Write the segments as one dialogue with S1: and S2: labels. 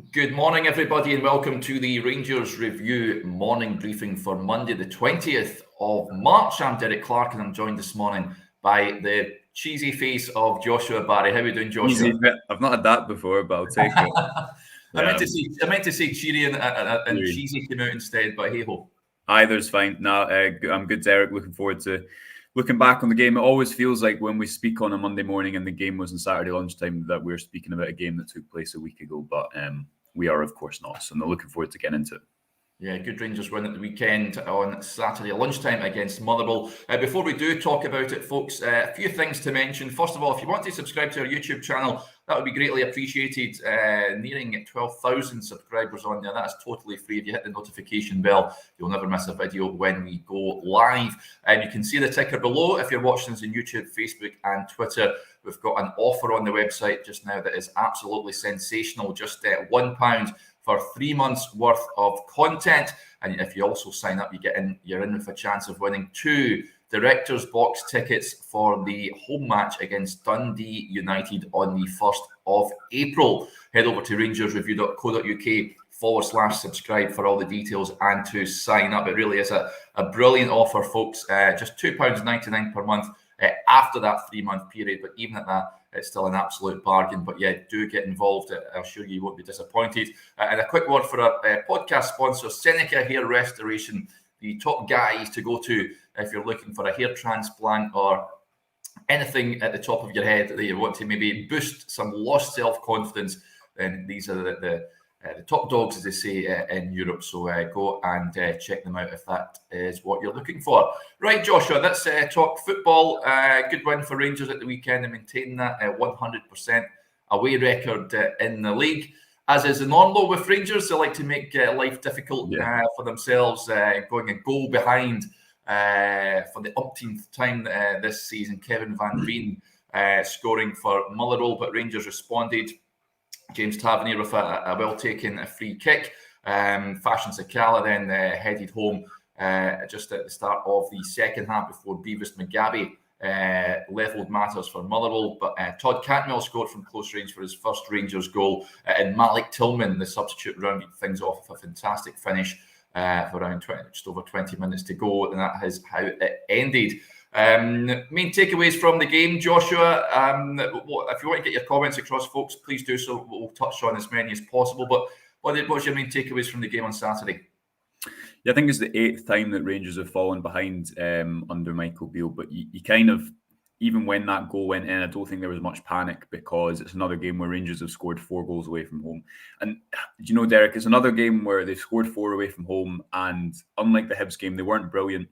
S1: Good morning, everybody, and welcome to the Rangers Review morning briefing for Monday, the 20th of March. I'm Derek Clark, and I'm joined this morning by the cheesy face of Joshua Barrie. How are we doing, Joshua?
S2: Easy. I've not had that before, but I'll take it.
S1: I meant to say cheery and cheesy came out instead, but hey ho.
S2: Either's fine. No, I'm good, Derek. Looking forward to looking back on the game. It always feels like when we speak on a Monday morning and the game was on Saturday lunchtime that we're speaking about a game that took place a week ago, but we are, of course, not. So I'm looking forward to getting into it.
S1: Yeah, good Rangers win at the weekend on Saturday lunchtime against Motherwell. Before we do talk about it, folks, a few things to mention. First of all, if you want to subscribe to our YouTube channel, that would be greatly appreciated. Nearing 12,000 subscribers on there. That's totally free. If you hit the notification bell, you'll never miss a video when we go live. You can see the ticker below if you're watching us on YouTube, Facebook and Twitter. We've got an offer on the website just now that is absolutely sensational. Just £1 for 3 months worth of content, and if you also sign up, you're in with a chance of winning 2 Director's Box tickets for the home match against Dundee United on the 1st of April. Head over to rangersreview.co.uk/subscribe for all the details and to sign up. It really is a brilliant offer, folks. Just £2.99 per month after that 3-month period, but even at that, it's still an absolute bargain. But yeah, do get involved. I'm sure you won't be disappointed. And a quick word for a podcast sponsor, Seneca Hair Restoration, the top guys to go to if you're looking for a hair transplant or anything at the top of your head that you want to maybe boost some lost self-confidence. Then these are the top dogs, as they say, in Europe. So go and check them out if that is what you're looking for. Right, Joshua, let's talk football. Good win for Rangers at the weekend and maintain that 100% away record in the league. As is the normal with Rangers, they like to make life difficult for themselves, going a goal behind for the umpteenth time this season. Kevin Van Veen scoring for Motherwell, but Rangers responded. James Tavernier with a well-taken free kick. Fashion Sakala then headed home just at the start of the second half before Davies Mugabe levelled matters for Motherwell. But Todd Campbell scored from close range for his first Rangers goal. And Malik Tillman, the substitute, rounded things off with a fantastic finish for around just over 20 minutes to go. And that is how it ended. Main takeaways from the game, Joshua. If you want to get your comments across, folks, please do so. We'll touch on as many as possible. But what's your main takeaways from the game on Saturday?
S2: Yeah, I think it's the 8th time that Rangers have fallen behind under Michael Beale. But you kind of, even when that goal went in, I don't think there was much panic because it's another game where Rangers have scored 4 goals away from home. And you know, Derek, it's another game where they've scored 4 away from home. And unlike the Hibs game, they weren't brilliant.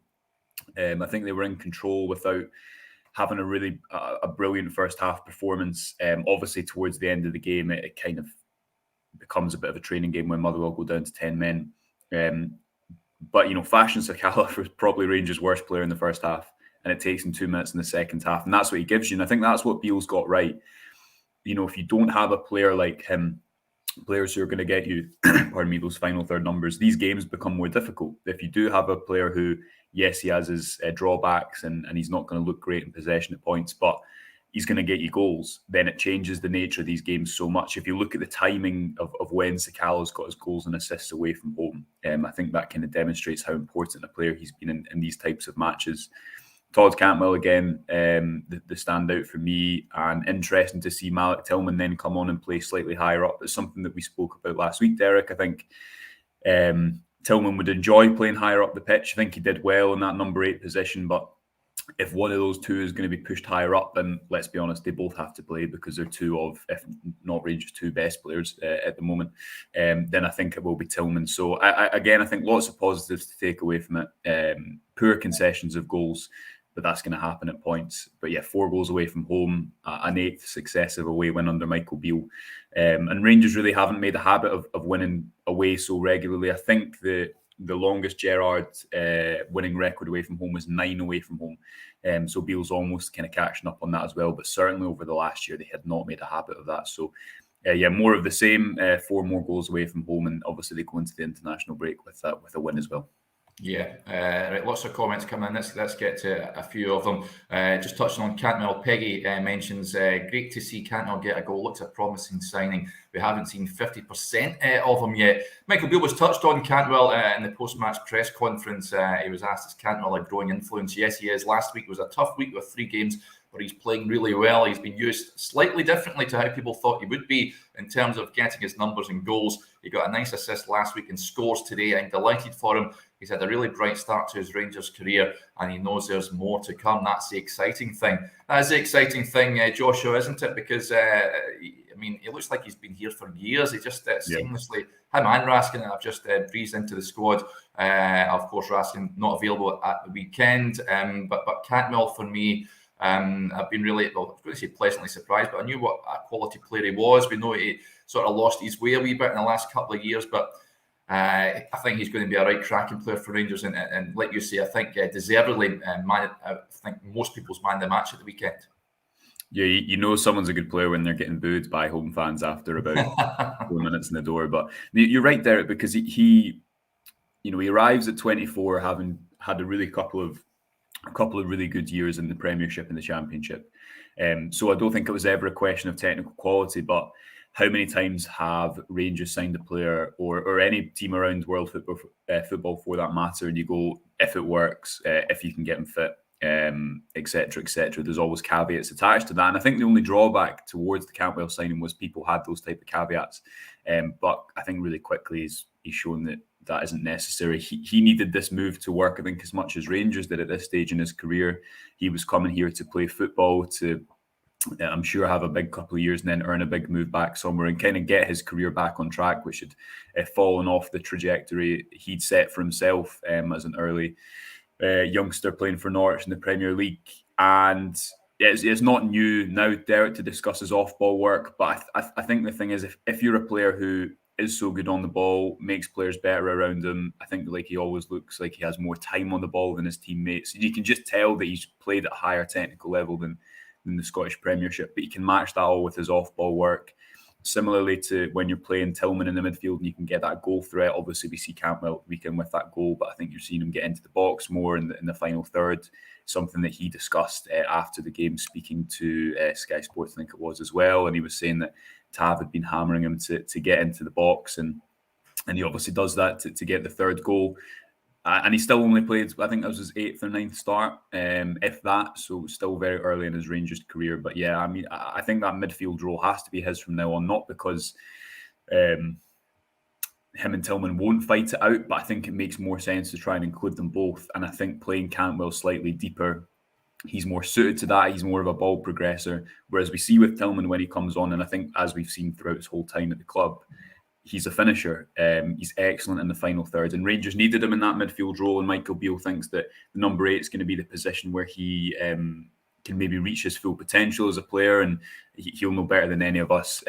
S2: I think they were in control without having a brilliant first half performance. Obviously, towards the end of the game, it kind of becomes a bit of a training game when Motherwell go down to 10 men. But, you know, Fashion Sakala was probably Rangers' worst player in the first half, and it takes him 2 minutes in the second half, and that's what he gives you. And I think that's what Beale's got right. You know, if you don't have a player like him, players who are going to get you, pardon me, those final third numbers, these games become more difficult. If you do have a player who, yes, he has his drawbacks and he's not going to look great in possession at points, but he's going to get you goals, then it changes the nature of these games so much. If you look at the timing of when Sakala's got his goals and assists away from home, I think that kind of demonstrates how important a player he's been in these types of matches. Todd Campbell, again, the standout for me, and interesting to see Malik Tillman then come on and play slightly higher up. It's something that we spoke about last week, Derek. I think Tillman would enjoy playing higher up the pitch. I think he did well in that number 8 position, but if one of those two is going to be pushed higher up, then let's be honest, they both have to play because they're 2 of, if not Rangers' 2 best players at the moment. Then I think it will be Tillman. So I think lots of positives to take away from it. Poor concessions of goals, but that's going to happen at points. But yeah, 4 goals away from home, an 8th successive away win under Michael Beale. And Rangers really haven't made a habit of winning away so regularly. I think the longest Gerrard winning record away from home was 9 away from home. So Beale's almost kind of catching up on that as well. But certainly over the last year, they had not made a habit of that. So more of the same, 4 more goals away from home. And obviously they go into the international break with a win as well.
S1: Yeah, right. Lots of comments coming in. Let's get to a few of them. Just touching on Cantwell, Peggy mentions, great to see Cantwell get a goal. Looks a promising signing. We haven't seen 50% of him yet. Michael Beale was touched on Cantwell in the post-match press conference. He was asked, is Cantwell a growing influence? Yes, he is. Last week was a tough week with 3 games, but he's playing really well. He's been used slightly differently to how people thought he would be in terms of getting his numbers and goals. He got a nice assist last week and scores today. I'm delighted for him. He's had a really bright start to his Rangers career, and he knows there's more to come. That's the exciting thing. That is the exciting thing, Joshua, isn't it? Because, he looks like he's been here for years. He just seamlessly, him and Raskin have just breezed into the squad. Of course, Raskin not available at the weekend. But Cantwell, for me, I've been really, well, I was going to say pleasantly surprised, but I knew what a quality player he was. We know he sort of lost his way a wee bit in the last couple of years, but I think he's going to be a right cracking player for Rangers, and like you say, I think deservedly, I think most people's man the match at the weekend.
S2: Yeah, you know someone's a good player when they're getting booed by home fans after about 4 minutes in the door. But you're right there, because he arrives at 24, having had a couple of really good years in the Premiership and the Championship. So I don't think it was ever a question of technical quality, but how many times have Rangers signed a player, or any team around world football for that matter, and you go, if it works, if you can get him fit, etc., etc. There's always caveats attached to that, and I think the only drawback towards the Campbell signing was people had those type of caveats. But I think really quickly he's shown that isn't necessary. He needed this move to work, I think, as much as Rangers did at this stage in his career. He was coming here to play football, to I'm sure have a big couple of years and then earn a big move back somewhere and kind of get his career back on track, which had fallen off the trajectory he'd set for himself as an early youngster playing for Norwich in the Premier League. And it's not new now, Derek, to discuss his off-ball work, but I think the thing is, if you're a player who is so good on the ball, makes players better around him, I think like he always looks like he has more time on the ball than his teammates. You can just tell that he's played at a higher technical level than the Scottish Premiership, but he can match that all with his off-ball work. Similarly to when you're playing Tillman in the midfield and you can get that goal threat. Obviously, we see Campbell weekend with that goal, but I think you're seeing him get into the box more in the final third, something that he discussed after the game, speaking to Sky Sports, I think it was, as well. And he was saying that Tav had been hammering him to get into the box, and he obviously does that to get the third goal. And he still only played, I think that was his 8th or 9th start, if that. So still very early in his Rangers career. But yeah, I mean, I think that midfield role has to be his from now on, not because him and Tillman won't fight it out, but I think it makes more sense to try and include them both. And I think playing Campbell slightly deeper, he's more suited to that. He's more of a ball progressor. Whereas we see with Tillman when he comes on, and I think as we've seen throughout his whole time at the club, he's a finisher. He's excellent in the final third, and Rangers needed him in that midfield role. And Michael Beale thinks that the number 8 is going to be the position where he can maybe reach his full potential as a player, and he'll know better than any of us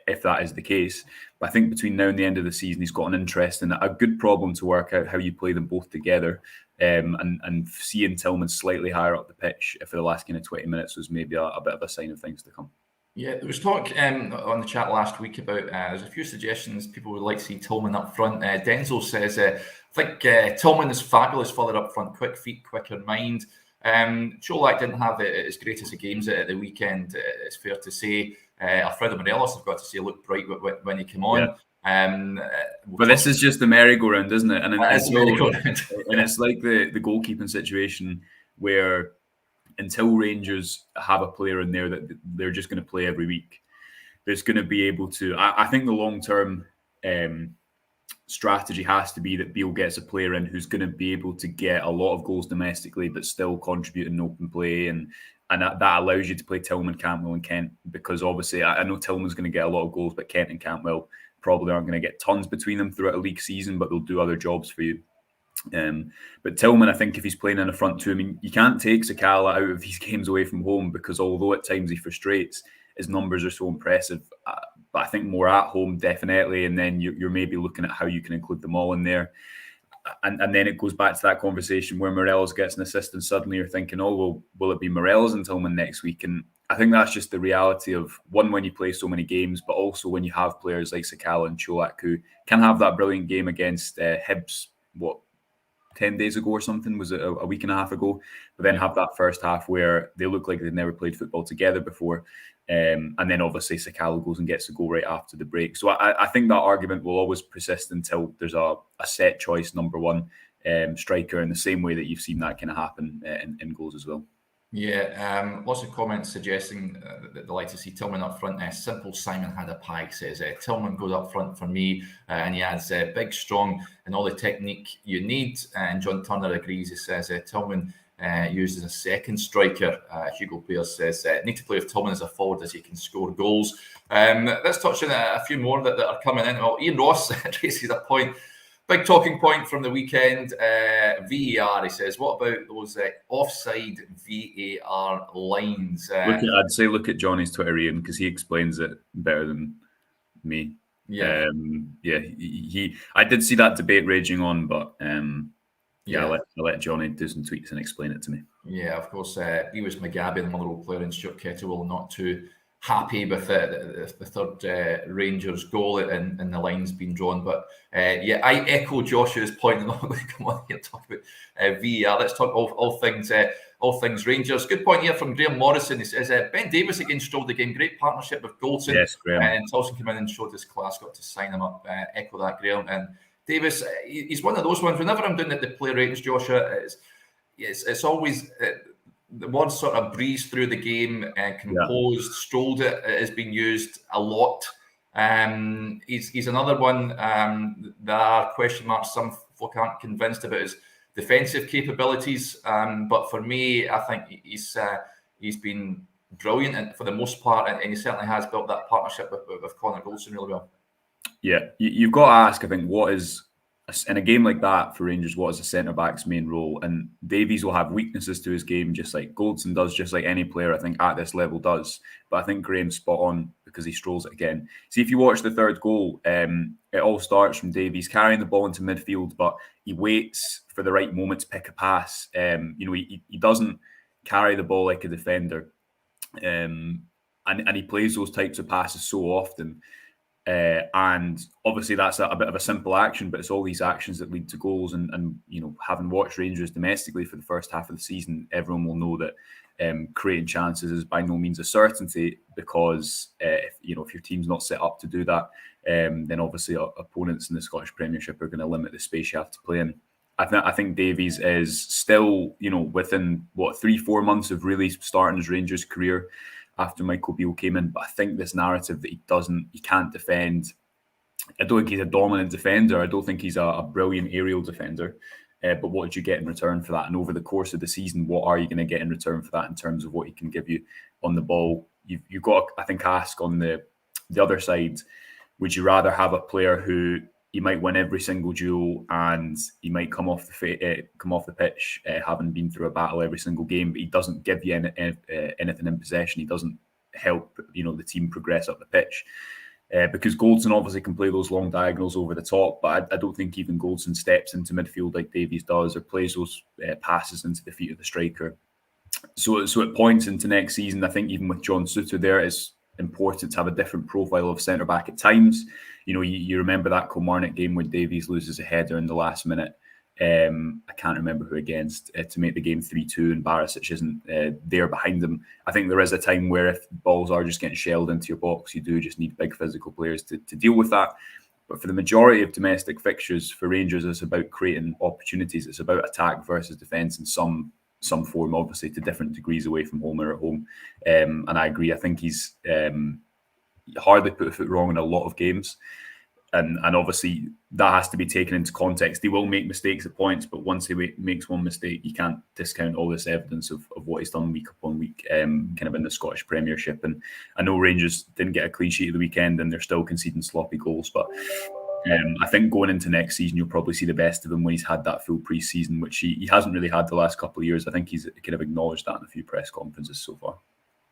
S2: if that is the case. But I think between now and the end of the season, he's got an interest and a good problem to work out, how you play them both together. And seeing Tillman slightly higher up the pitch for the last kind of 20 minutes was maybe a bit of a sign of things to come.
S1: Yeah, there was talk on the chat last week about there's a few suggestions people would like to see Tillman up front. Denzel says, I think Tillman is fabulous further up front, quick feet, quicker mind. Cholak didn't have as great as the games at the weekend, it's fair to say. Alfredo Morelos, I've got to say, looked bright when he came on.
S2: Yeah. But this is just the merry-go-round, isn't it? And it's like the goalkeeping situation where until Rangers have a player in there that they're just going to play every week, there's going to be able to... I think the long-term strategy has to be that Beale gets a player in who's going to be able to get a lot of goals domestically but still contribute in open play, and that allows you to play Tillman, Campbell and Kent, because obviously I know Tillman's going to get a lot of goals, but Kent and Campbell probably aren't going to get tons between them throughout a league season, but they'll do other jobs for you. But Tillman, I think if he's playing in the front two, I mean, you can't take Sakala out of these games away from home, because although at times he frustrates, his numbers are so impressive. But I think more at home, definitely. And then you're maybe looking at how you can include them all in there. And then it goes back to that conversation where Morelos gets an assist and suddenly you're thinking, oh, well, will it be Morelos and Tillman next week? And I think that's just the reality of, one, when you play so many games, but also when you have players like Sakala and Cholak who can have that brilliant game against Hibs, 10 days ago or something, was it a week and a half ago, but then have that first half where they look like they'd never played football together before. And then obviously Sakala goes and gets a goal right after the break. So I think that argument will always persist until there's a set choice number one striker, in the same way that you've seen that kind of happen in goals as well.
S1: Yeah, lots of comments suggesting that they like to see Tillman up front. Simple Simon had a pie, says Tillman goes up front for me, and he adds big, strong, and all the technique you need. And John Turner agrees. He says Tillman used as a second striker. Hugo Pierce says need to play with Tillman as a forward as he can score goals. Let's touch on a few more that are coming in. Well, Ian Ross raises a point. Big talking point from the weekend, VAR, he says. What about those offside VAR lines?
S2: I'd say look at Johnny's Twitter, Ian, because he explains it better than me.
S1: Yeah.
S2: I did see that debate raging on, but I'll let Johnny do some tweets and explain it to me.
S1: Yeah, of course, Lewis McGabby, the Motherwell player, and Stuart Kettlewell not too happy with the third Rangers goal and the lines being drawn. But I echo Joshua's point. I'm not going to come on here and talk about VAR. Let's talk all things Rangers. Good point here from Graham Morrison. He says Ben Davies again strolled the game. Great partnership with Goldson.
S2: Yes, Graham.
S1: And Tolson came in and showed his class. Got to sign him up. Echo that, Graham. And Davies, he's one of those ones. Whenever I'm doing the player ratings, Joshua, it's always. The one sort of breeze through the game, composed, strolled it has been used a lot. He's another one. There are question marks. Some folk aren't convinced about his defensive capabilities. But for me, I think he's been brilliant and for the most part, and he certainly has built that partnership with Connor Goldson really well.
S2: Yeah, you've got to ask, I think, what is, in a game like that for Rangers, what is a centre-back's main role? And Davies will have weaknesses to his game, just like Goldson does, just like any player, I think, at this level does. But I think Graham's spot on because he strolls it again. See, if you watch the third goal, it all starts from Davies carrying the ball into midfield, but he waits for the right moment to pick a pass. He doesn't carry the ball like a defender. And he plays those types of passes so often. And obviously that's a bit of a simple action, but it's all these actions that lead to goals. And having watched Rangers domestically for the first half of the season, everyone will know that creating chances is by no means a certainty, because if your team's not set up to do that, then obviously opponents in the Scottish Premiership are going to limit the space you have to play in. I think Davies is still, within 3-4 months of really starting his Rangers career after Michael Beale came in. But I think this narrative that he can't defend, I don't think he's a dominant defender. I don't think he's a brilliant aerial defender. But what did you get in return for that? And over the course of the season, what are you going to get in return for that in terms of what he can give you on the ball? You've got to, I think, ask on the other side, would you rather have a player who he might win every single duel and he might come off the pitch having been through a battle every single game, but he doesn't give you anything in possession. He doesn't help the team progress up the pitch, because Goldson obviously can play those long diagonals over the top, but I don't think even Goldson steps into midfield like Davies does, or plays those passes into the feet of the striker. So it points into next season. I think even with John Souttar there, it's important to have a different profile of centre back at times. You remember that Kilmarnock game when Davies loses a header in the last minute. I can't remember who against, to make the game 3-2, and Barisic isn't there behind them. I think there is a time where if balls are just getting shelled into your box, you do just need big physical players to deal with that. But for the majority of domestic fixtures for Rangers, it's about creating opportunities. It's about attack versus defence in some form, obviously to different degrees away from home or at home. And I agree. I think he's hardly put a foot wrong in a lot of games. And obviously that has to be taken into context. He will make mistakes at points, but once he makes one mistake, you can't discount all this evidence of what he's done week upon week, kind of in the Scottish Premiership. And I know Rangers didn't get a clean sheet at the weekend and they're still conceding sloppy goals, but I think going into next season, you'll probably see the best of him when he's had that full pre-season, which he hasn't really had the last couple of years. I think he's kind of acknowledged that in a few press conferences so far.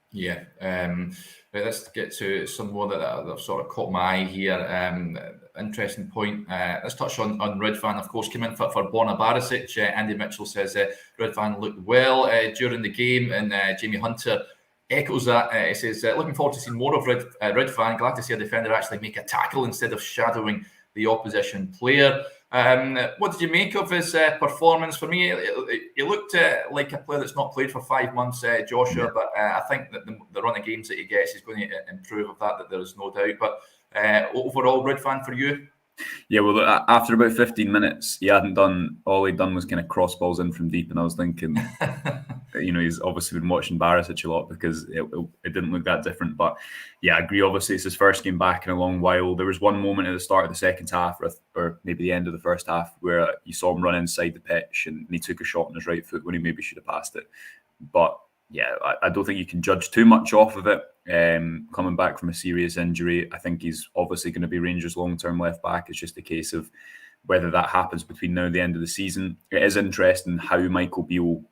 S1: Yeah, let's get to some more that have sort of caught my eye here. Interesting point. Let's touch on Ridvan. Of course, came in for Borna Barisic. Andy Mitchell says Ridvan looked well during the game, and Jamie Hunter echoes that. He says, looking forward to seeing more of Ridvan. Glad to see a defender actually make a tackle instead of shadowing the opposition player. What did you make of his performance? For me, he looked like a player that's not played for 5 months, Joshua, but I think that the run of games that he gets is going to improve of that there is no doubt. But overall, Red fan for you?
S2: Yeah, well, after about 15 minutes, he hadn't done, all he'd done was kind of cross balls in from deep, and I was thinking, he's obviously been watching Barisic a lot because it didn't look that different. But yeah, I agree. Obviously, it's his first game back in a long while. There was one moment at the start of the second half, or maybe the end of the first half, where you saw him run inside the pitch and he took a shot on his right foot when he maybe should have passed it. But yeah, I don't think you can judge too much off of it. Coming back from a serious injury, I think he's obviously going to be Rangers' long-term left back. It's just a case of whether that happens between now and the end of the season. It is interesting how Michael Beale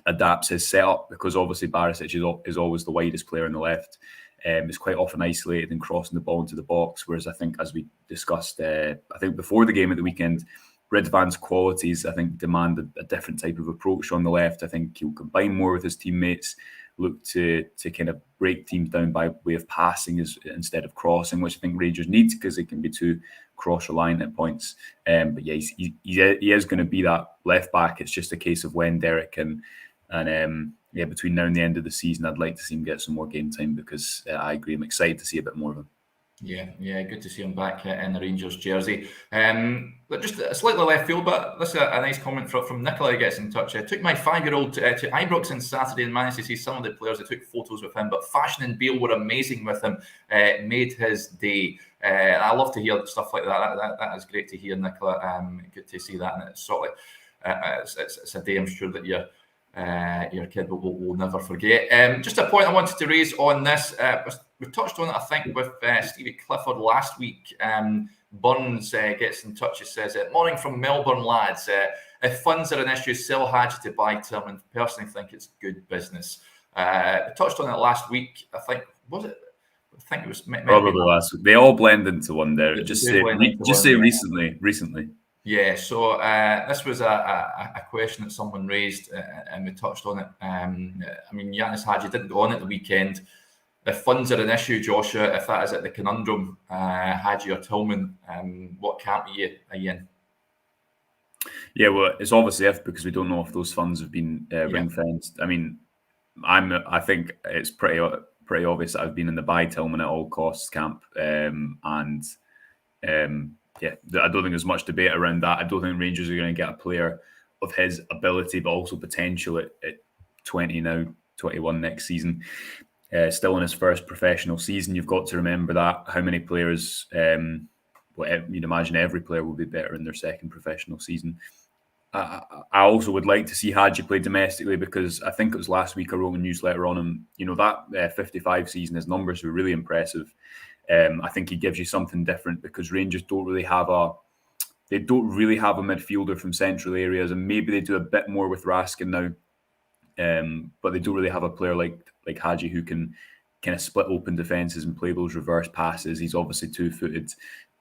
S2: adapts his setup, because obviously Barisic is always the widest player on the left. Is quite often isolated and crossing the ball into the box, whereas I think, as we discussed, I think before the game at the weekend, Ridvan's qualities, I think, demand a different type of approach on the left. I think he'll combine more with his teammates, look to kind of break teams down by way of passing instead of crossing, which I think Rangers needs, because they can be too cross-reliant at points. But yeah, he is going to be that left back. It's just a case of when Derek and between now and the end of the season, I'd like to see him get some more game time, because I agree, I'm excited to see a bit more of him.
S1: Yeah, good to see him back in the Rangers jersey. But just a slightly left field, but this is a nice comment from Nicola, who gets in touch. I took my 5-year-old to Ibrox on Saturday and managed to see some of the players. I took photos with him, but Fashion and Beale were amazing with him. Made his day. I love to hear stuff like that. That is great to hear, Nicola. Good to see that, and it's sort of it's a day I'm sure that your kid will never forget. Just a point I wanted to raise on this. We touched on it, I think, with Stevie Clifford last week. Burns gets in touch. He says, "Morning from Melbourne, lads. If funds are an issue, sell Hadji to buy Tillman. Personally, think it's good business." We touched on it last week. I think it was
S2: probably last week. They all blend into one there. Just say recently.
S1: Yeah, so this was a question that someone raised, and we touched on it. I mean, Yanis Hadji didn't go on at the weekend. If funds are an issue, Joshua, if that is at the conundrum, Hadji or Tillman, what camp are you in?
S2: Yeah, well, it's obviously because we don't know if those funds have been ring-fenced. I mean, I think it's pretty obvious that I've been in the buy Tillman at all costs camp, yeah, I don't think there's much debate around that. I don't think Rangers are going to get a player of his ability, but also potential at 20 now, 21 next season. Still in his first professional season. You've got to remember that. How many players, you'd imagine every player will be better in their second professional season. I also would like to see Hadji play domestically, because I think it was last week I wrote a newsletter on him. That 55 season, his numbers were really impressive. I think he gives you something different, because Rangers don't really have a midfielder from central areas, and maybe they do a bit more with Raskin now, but they don't really have a player like Hadji who can kind of split open defenses and play those reverse passes. He's obviously 2-footed,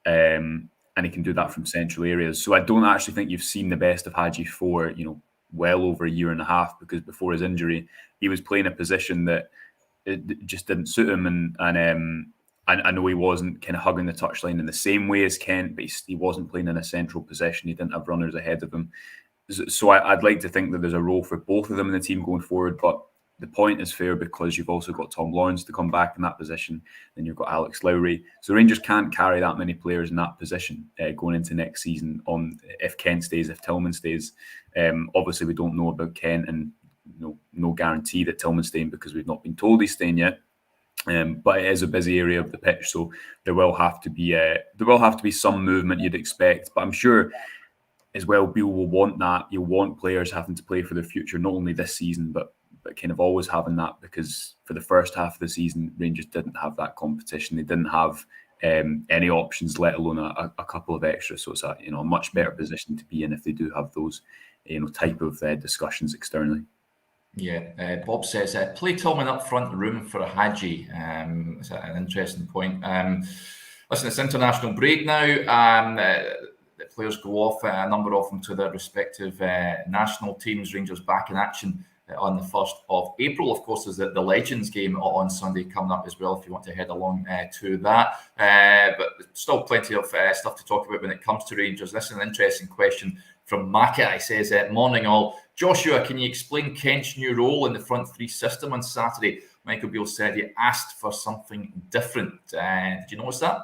S2: and he can do that from central areas. So I don't actually think you've seen the best of Hadji for well over a year and a half, because before his injury he was playing a position that it just didn't suit him, and I know he wasn't kind of hugging the touchline in the same way as Kent, but he wasn't playing in a central position. He didn't have runners ahead of him. So I'd like to think that there's a role for both of them in the team going forward. But the point is fair, because you've also got Tom Lawrence to come back in that position. Then you've got Alex Lowry. So Rangers can't carry that many players in that position going into next season if Kent stays, if Tillman stays. Obviously, we don't know about Kent, and no guarantee that Tillman's staying, because we've not been told he's staying yet. But it is a busy area of the pitch, so there will have to be some movement you'd expect. But I'm sure as well, Beale will want that. You'll want players having to play for their future, not only this season, but kind of always having that, because for the first half of the season, Rangers didn't have that competition. They didn't have any options, let alone a couple of extras. So it's a much better position to be in if they do have those type of discussions externally.
S1: Yeah, Bob says, play Tillman up front, room for a Hadji. It's an interesting point. Listen, it's international break now. The players go off, a number of them to their respective national teams. Rangers back in action on the 1st of April. Of course, there's the Legends game on Sunday coming up as well, if you want to head along to that. But still plenty of stuff to talk about when it comes to Rangers. This is an interesting question from Maka. He says, morning all. Joshua, can you explain Kent's new role in the front three system on Saturday? Michael Beale said he asked for something different. Did you notice that?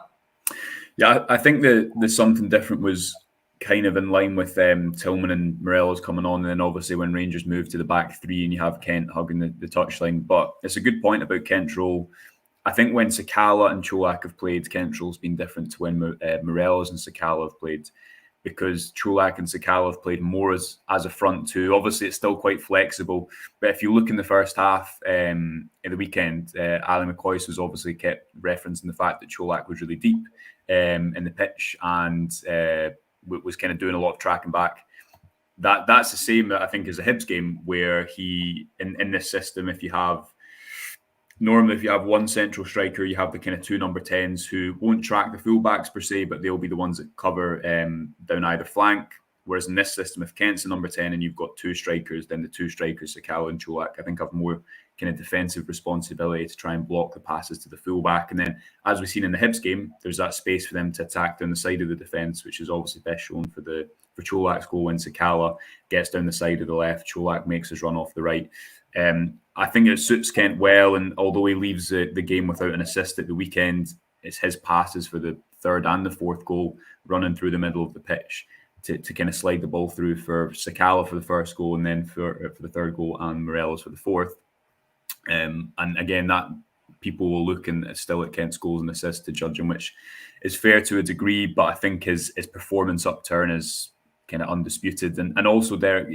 S2: Yeah, I think the something different was kind of in line with Tillman and Morelos coming on, and then obviously when Rangers moved to the back three and you have Kent hugging the touchline. But it's a good point about Kent's role. I think when Sakala and Čolak have played, Kent's role's been different to when Morelos and Sakala have played, because Čolak and Sakala have played more as a front two. Obviously, it's still quite flexible. But if you look in the first half, in the weekend, Ali McCoy was obviously kept referencing the fact that Čolak was really deep in the pitch and was kind of doing a lot of tracking back. That's the same, I think, as the Hibs game, where he, in this system, normally if you have one central striker, you have the kind of two number 10s who won't track the fullbacks per se, but they'll be the ones that cover down either flank. Whereas in this system, if Kent's the number 10 and you've got two strikers, then the two strikers, Sakala and Čolak, I think have more kind of defensive responsibility to try and block the passes to the fullback. And then, as we've seen in the Hibs game, there's that space for them to attack down the side of the defence, which is obviously best shown for Čolak's goal when Sakala gets down the side of the left, Čolak makes his run off the right. I think it suits Kent well, and although he leaves the game without an assist at the weekend, it's his passes for the third and the fourth goal running through the middle of the pitch to kind of slide the ball through for Sakala for the first goal, and then for the third goal, and Morelos for the fourth. And again, that people will look and still at Kent's goals and assists to judge him, which is fair to a degree, but I think his performance upturn is kind of undisputed. And also there,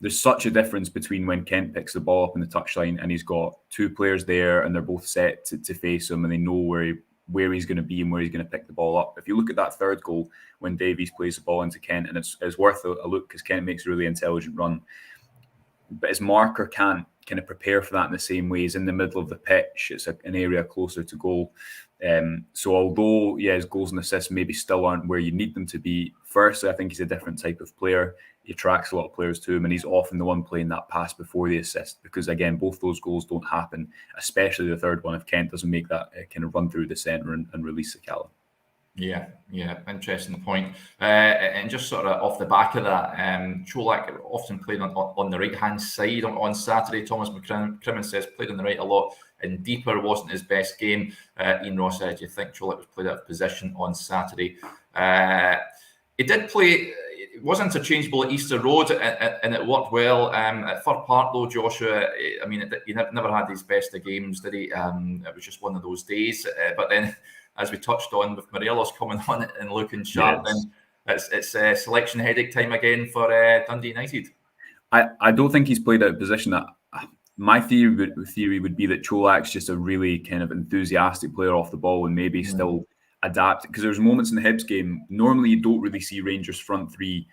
S2: there's such a difference between when Kent picks the ball up in the touchline and he's got two players there and they're both set to face him and they know where he's going to be and where he's going to pick the ball up. If you look at that third goal when Davies plays the ball into Kent, and it's worth a look because Kent makes a really intelligent run, but his marker can't kind of prepare for that in the same way. He's in the middle of the pitch. It's an area closer to goal. So although, his goals and assists maybe still aren't where you need them to be, firstly, I think he's a different type of player. He attracts a lot of players to him, and he's often the one playing that pass before the assist because, again, both those goals don't happen, especially the third one if Kent doesn't make that kind of run through the centre and release Sakala. Yeah,
S1: interesting point. And just sort of off the back of that, Čolak often played on the right-hand side on Saturday. Thomas McCrimmon says played on the right a lot and deeper, wasn't his best game. Ian Ross said, do you think Čolak was played out of position on Saturday? He did play, it was interchangeable at Easter Road and it worked well. At Fir Park though, Joshua, I mean, he never had his best of games, did he? It was just one of those days. But then, as we touched on with Morelos coming on and looking sharp, then it's selection headache time again for Dundee United.
S2: I don't think he's played out of position. My theory would be that Čolak's just a really kind of enthusiastic player off the ball and maybe still adapt, because there's moments in the Hibs game, normally you don't really see Rangers front three.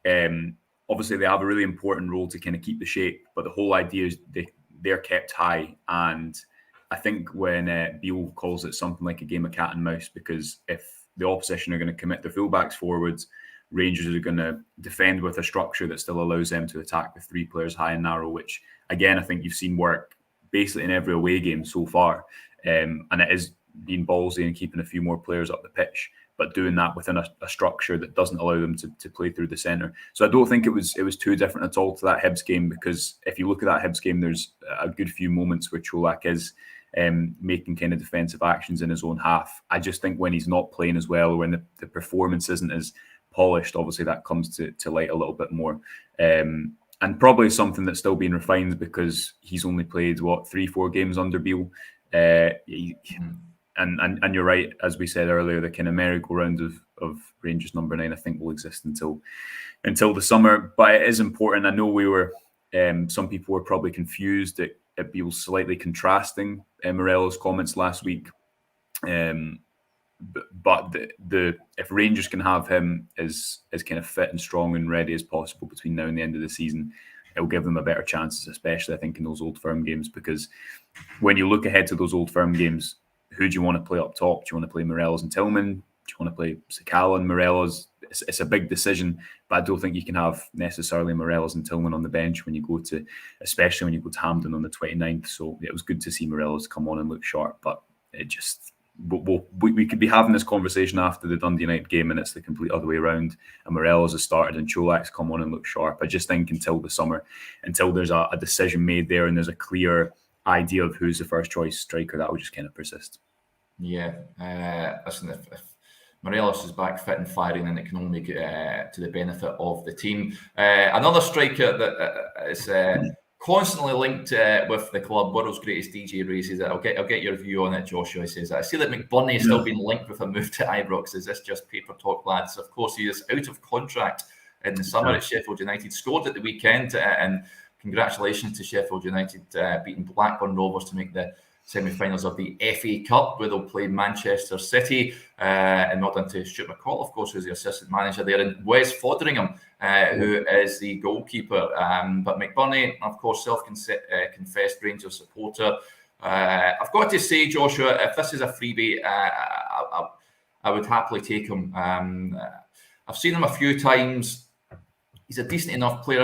S2: Obviously, they have a really important role to kind of keep the shape, but the whole idea is they're kept high. And I think when Beale calls it something like a game of cat and mouse, because if the opposition are going to commit their fullbacks forwards, Rangers are going to defend with a structure that still allows them to attack with three players high and narrow, which, again, I think you've seen work basically in every away game so far. And it is being ballsy and keeping a few more players up the pitch, but doing that within a structure that doesn't allow them to play through the centre. So I don't think it was too different at all to that Hibs game, because if you look at that Hibs game, there's a good few moments where Čolak is making kind of defensive actions in his own half. I just think when he's not playing as well, or when the performance isn't as polished, obviously that comes to light a little bit more. And probably something that's still being refined because he's only played, 3-4 games under Beale. And you're right, as we said earlier, the kind of merry-go-round of Rangers number 9, I think, will exist until the summer. But it is important. I know we were, some people were probably confused at Beale's slightly contrasting Morelos' comments last week. But if Rangers can have him as kind of fit and strong and ready as possible between now and the end of the season, it'll give them a better chances, especially I think in those Old Firm games. Because when you look ahead to those Old Firm games, who do you want to play up top? Do you want to play Morelos and Tillman? you want to play Seneca and Morelos? It's a big decision, but I don't think you can have necessarily Morelos and Tillman on the bench especially when you go to Hampden on the 29th. So it was good to see Morelos come on and look sharp, but it just we could be having this conversation after the Dundee United game, and it's the complete other way around. And Morelos has started, and Cholak's come on and look sharp. I just think until the summer, until there's a decision made there, and there's a clear idea of who's the first choice striker, that will just kind of persist.
S1: Yeah, listen, if Morelos is back fit and firing, then it can only make it to the benefit of the team. Another striker that is constantly linked with the club, world's greatest DJ, raises it. I'll get your view on it, Joshua. He says, I see that McBurney has still been linked with a move to Ibrox. Is this just paper talk, lads? Of course, he is out of contract in the summer at Sheffield United. Scored at the weekend, and congratulations to Sheffield United beating Blackburn Rovers to make the semi-finals of the FA Cup, where they'll play Manchester City. And well done to Stuart McCall, of course, who's the assistant manager there, and Wes Foderingham, who is the goalkeeper. But McBurney, of course, self-confessed Rangers supporter. I've got to say, Joshua, if this is a freebie, I would happily take him. I've seen him a few times. He's a decent enough player.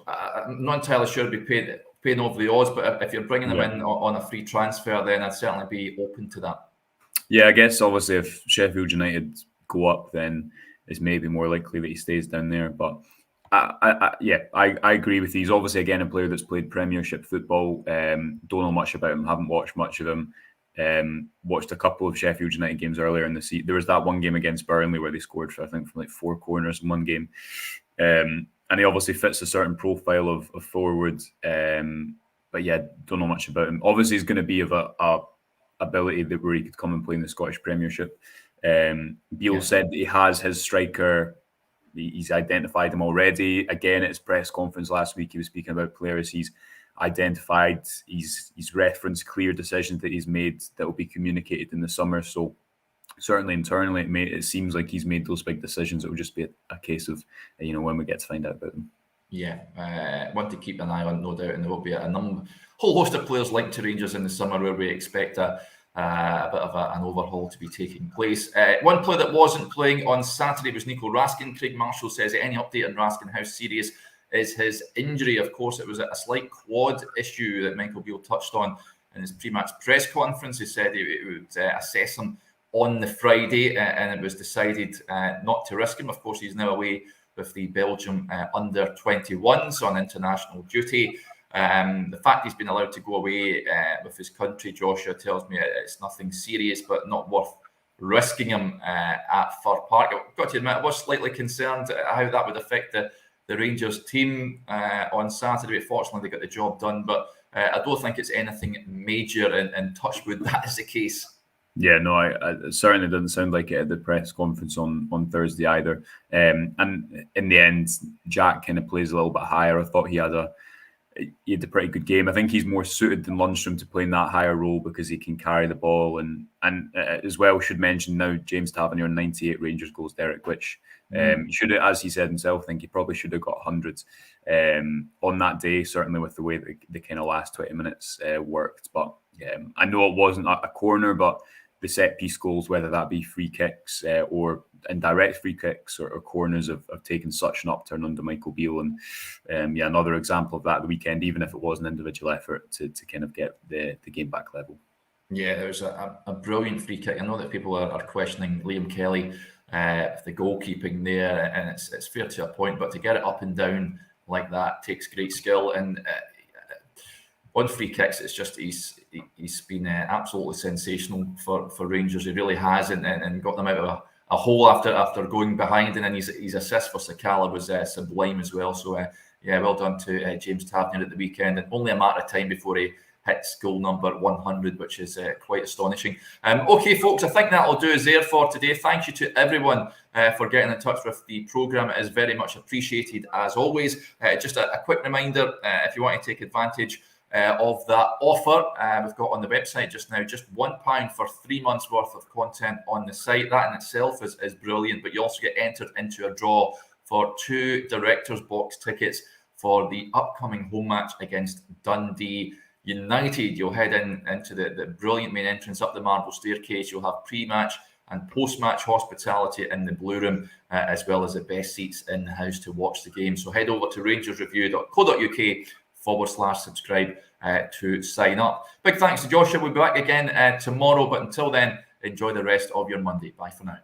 S1: I'm not entirely sure he'd be paying over the odds, but if you're bringing him in on a free transfer, then I'd certainly be open to that.
S2: Yeah, I guess obviously if Sheffield United go up, then it's maybe more likely that he stays down there. But I agree with you. He's obviously, again, a player that's played Premiership football. Don't know much about him, haven't watched much of him. Watched a couple of Sheffield United games earlier in the season. There was that one game against Burnley where they scored, I think, from like 4 corners in one game. And he obviously fits a certain profile of forward. But yeah, don't know much about him. Obviously, he's going to be of a ability that where he could come and play in the Scottish Premiership. Beale said that he has his striker. He's identified him already. Again, at his press conference last week, he was speaking about players he's identified. He's referenced clear decisions that he's made that will be communicated in the summer. So certainly internally, it seems like he's made those big decisions. It will just be a case of, when we get to find out about them.
S1: Yeah, want to keep an eye on, no doubt, and there will be a whole host of players linked to Rangers in the summer where we expect a bit of an overhaul to be taking place. One player that wasn't playing on Saturday was Nico Raskin. Craig Marshall says, any update on Raskin? How serious is his injury? Of course, it was a slight quad issue that Michael Beale touched on in his pre-match press conference. He said he would assess him on the Friday, and it was decided not to risk him. Of course, he's now away with the Belgium under-21s on international duty. The fact he's been allowed to go away with his country, Joshua, tells me it's nothing serious, but not worth risking him at Fir Park. I've got to admit, I was slightly concerned how that would affect the Rangers team on Saturday. Fortunately, they got the job done, but I don't think it's anything major, and touch wood, that is the case.
S2: Yeah, no, it certainly didn't sound like it at the press conference on Thursday either. And in the end, Jack kind of plays a little bit higher. I thought he had a pretty good game. I think he's more suited than Lundstrom to play in that higher role because he can carry the ball. And as well, should mention now, James Tavernier, 98 Rangers goals, Derek, which should have, as he said himself, I think he probably should have got hundreds on that day, certainly with the way that the kind of last 20 minutes worked. But I know it wasn't a corner, but the set piece goals, whether that be free kicks or indirect free kicks or corners, have taken such an upturn under Michael Beale. And another example of that at the weekend, even if it was an individual effort to kind of get the game back level. Yeah,
S1: there was a brilliant free kick. I know that people are questioning Liam Kelly, the goalkeeping there, and it's fair to a point, but to get it up and down like that takes great skill. And on free kicks, it's just he's been absolutely sensational for Rangers. He really has, and got them out of a hole after going behind, and then his assist for Seneca was sublime as well. So well done to James Tavernier at the weekend, and only a matter of time before he hits goal number 100, which is quite astonishing. Okay, folks, I think that'll do us there for today. Thank you to everyone for getting in touch with the programme. It is very much appreciated as always. Just a quick reminder, if you want to take advantage of that offer we've got on the website just now, just £1 for 3 months worth of content on the site. That in itself is brilliant, but you also get entered into a draw for 2 Director's Box tickets for the upcoming home match against Dundee United. You'll head into the brilliant main entrance up the marble staircase. You'll have pre-match and post-match hospitality in the Blue Room, as well as the best seats in the house to watch the game. So head over to rangersreview.co.uk/subscribe to sign up. Big thanks to Joshua. We'll be back again tomorrow, but until then, enjoy the rest of your Monday. Bye for now.